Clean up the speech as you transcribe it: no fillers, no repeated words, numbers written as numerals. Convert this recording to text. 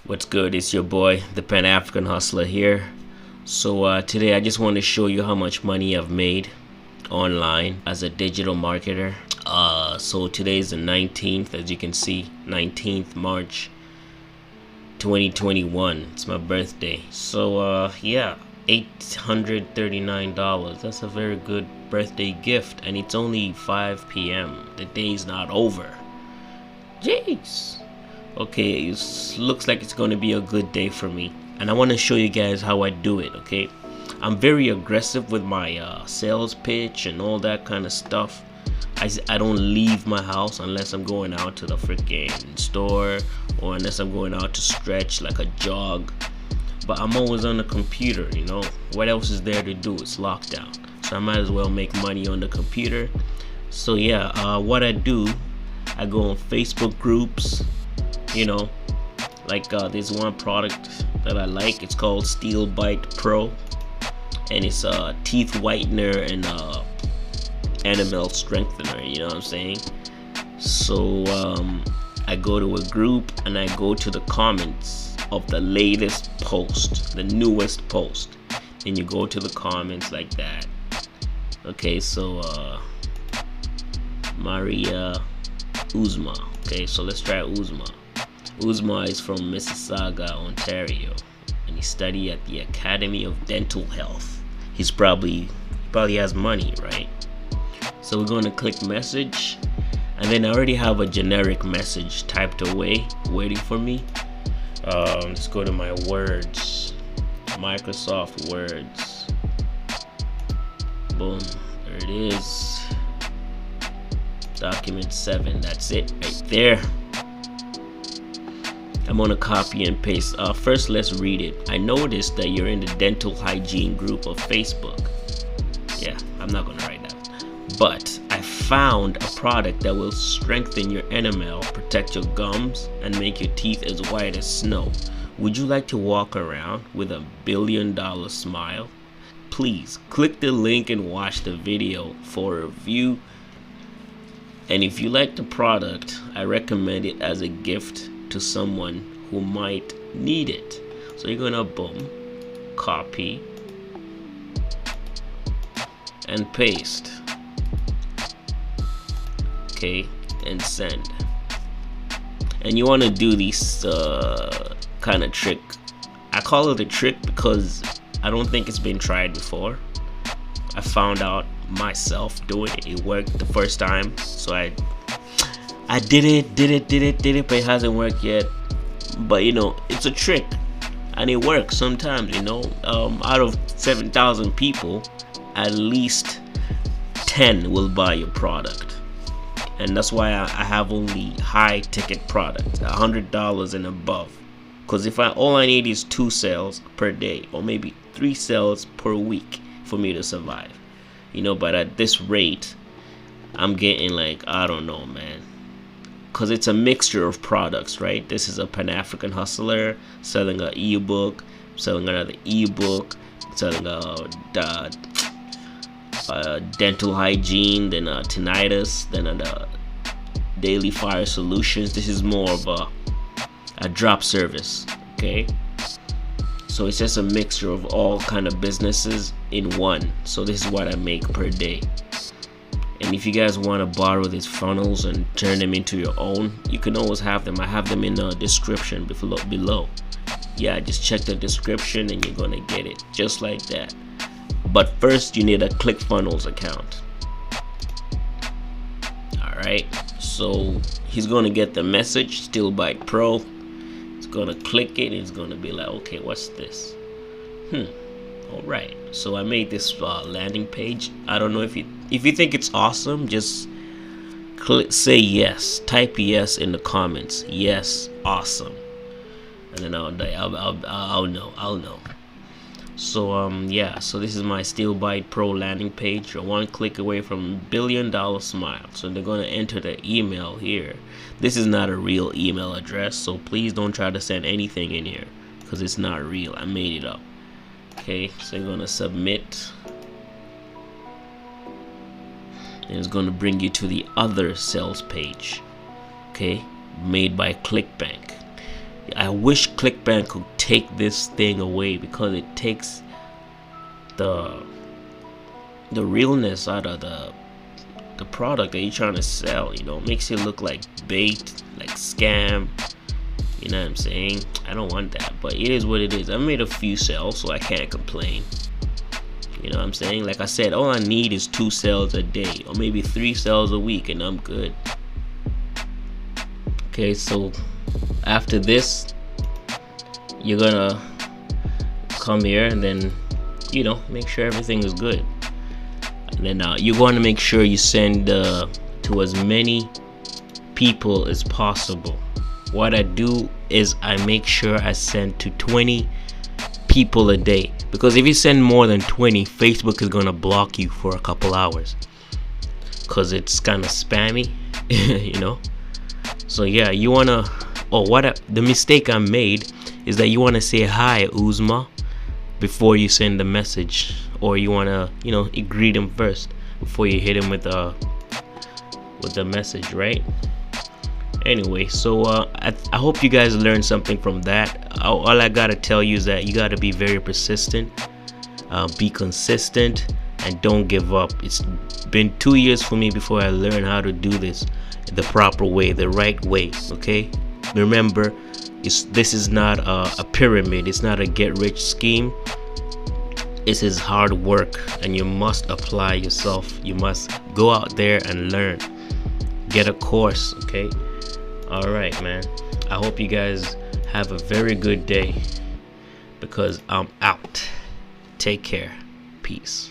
What's good? It's your boy, the Pan African Hustler here. So today I just want to show you how much money I've made online as a digital marketer. So today is the 19th, as you can see, 19th March 2021. It's my birthday. So yeah, $839. That's a very good birthday gift, and it's only 5 p.m. The day's not over. Jeez. Okay, it looks like it's going to be a good day for me, and I want to show you guys how I do it. Okay, I'm very aggressive with my sales pitch and all that kind of stuff. I don't leave my house unless I'm going out to the freaking store, or unless I'm going out to stretch like a jog. But I'm always on the computer, you know. What else is there to do? It's lockdown, so I might as well make money on the computer. So yeah, what I do, I go on Facebook groups. You know, like there's one product that I like. It's called Steel Bite Pro, and it's a teeth whitener and enamel strengthener. You know what I'm saying? So I go to a group and I go to the comments of the latest post, the newest post. Then you go to the comments like that. Okay, so Maria Uzma. Okay, so let's try Uzma. Uzma is from Mississauga, Ontario, and he studied at the Academy of Dental Health. He probably has money, right? So we're going to click message, and then I already have a generic message typed away waiting for me. Let's go to my words, Microsoft Words. Boom, there it is. Document 7. That's it right there. I'm gonna copy and paste. First, let's read it. I noticed that you're in the dental hygiene group of Facebook. Yeah, I'm not gonna write that. But I found a product that will strengthen your enamel, protect your gums, and make your teeth as white as snow. Would you like to walk around with a $1 billion smile? Please click the link and watch the video for a review. And if you like the product, I recommend it as a gift to someone who might need it. So you're gonna boom, copy and paste, okay, and send. And you want to do this kind of trick. I call it a trick because I don't think it's been tried before. I found out myself doing it. It worked the first time, so I did it, but it hasn't worked yet. But you know, it's a trick, and it works sometimes. You know, out of 7,000 people, at least 10 will buy your product, and that's why I have only high ticket products, $100 and above. Because if all I need is 2 sales per day, or maybe 3 sales per week for me to survive. You know, but at this rate, I'm getting like, I don't know, man. Because it's a mixture of products, right? This is a Pan-African hustler selling an ebook, selling another ebook, selling a dental hygiene, then a tinnitus, then a daily fire solutions. This is more of a drop service, okay? So it's just a mixture of all kind of businesses in one. So this is what I make per day. And if you guys want to borrow these funnels and turn them into your own, you can always have them. I have them in the description below. Yeah, just check the description and you're gonna get it just like that. But first, you need a ClickFunnels account. Alright, so he's gonna get the message, Steel Bite Pro. He's gonna click it and it's gonna be like, okay, what's this? Alright, so I made this landing page. I don't know if you think it's awesome, just say yes. Type yes in the comments. Yes, awesome. And then I'll know. So yeah, so this is my Steel Bite Pro landing page. You're 1 click away from $1 billion smile. So they're gonna enter the email here. This is not a real email address, so please don't try to send anything in here because it's not real. I made it up. Okay, so you're gonna submit, and it's gonna bring you to the other sales page. Okay, made by ClickBank. I wish ClickBank could take this thing away, because it takes the realness out of the product that you're trying to sell. You know, it makes it look like bait, like scam. You know what I'm saying? I don't want that, but it is what it is. I made a few sales, so I can't complain. You know what I'm saying? Like I said, all I need is 2 sales a day, or maybe 3 sales a week, and I'm good. Okay, so after this, you're gonna come here and then, you know, make sure everything is good. And then you're going to make sure you send to as many people as possible. What I do is I make sure I send to 20 people a day, because if you send more than 20, Facebook is gonna block you for a couple hours, because it's kind of spammy. You know. So yeah, you wanna, the mistake I made is that you want to say hi Uzma before you send the message, or you want to, you know, greet him first before you hit him with the message, right? Anyway, so I hope you guys learned something from that. All I gotta tell you is that you gotta be very persistent, be consistent, and don't give up. It's been 2 years for me before I learned how to do this the proper way, the right way. Okay, remember, this is not a pyramid. It's not a get-rich scheme. This is hard work, and you must apply yourself. You must go out there and learn. Get a course, okay? All right, man. I hope you guys have a very good day, because I'm out. Take care. Peace.